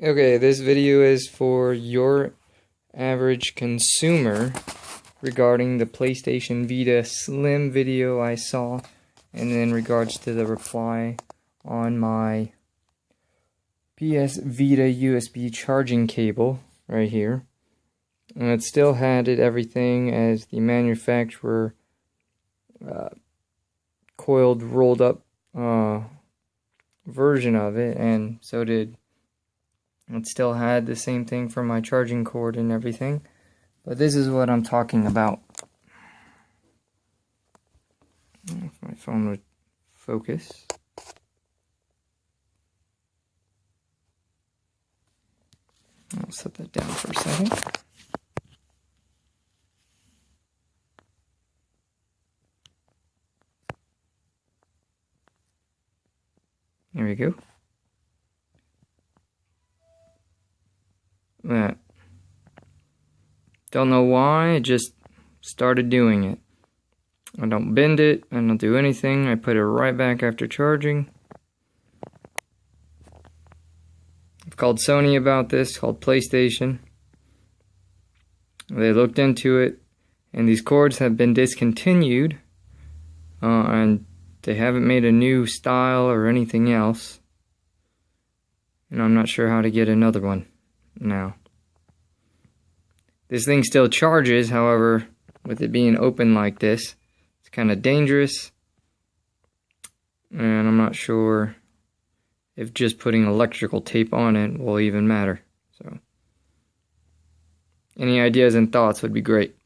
Okay, this video is for your average consumer regarding the PlayStation Vita Slim video I saw, and in regards to the reply on my PS Vita USB charging cable right here. And it still had everything as the manufacturer coiled, rolled up version of it, and so did it still had the same thing for my charging cord and everything. But this is what I'm talking about. If my phone would focus. I'll set that down for a second. There we go. That. Don't know why, I just started doing it. I don't bend it, I don't do anything, I put it right back after charging. I've called Sony about this, called PlayStation. They looked into it, and these cords have been discontinued, and they haven't made a new style or anything else. And I'm not sure how to get another one now. This thing still charges, however, with it being open like this, it's kind of dangerous. And I'm not sure if just putting electrical tape on it will even matter. So, any ideas and thoughts would be great.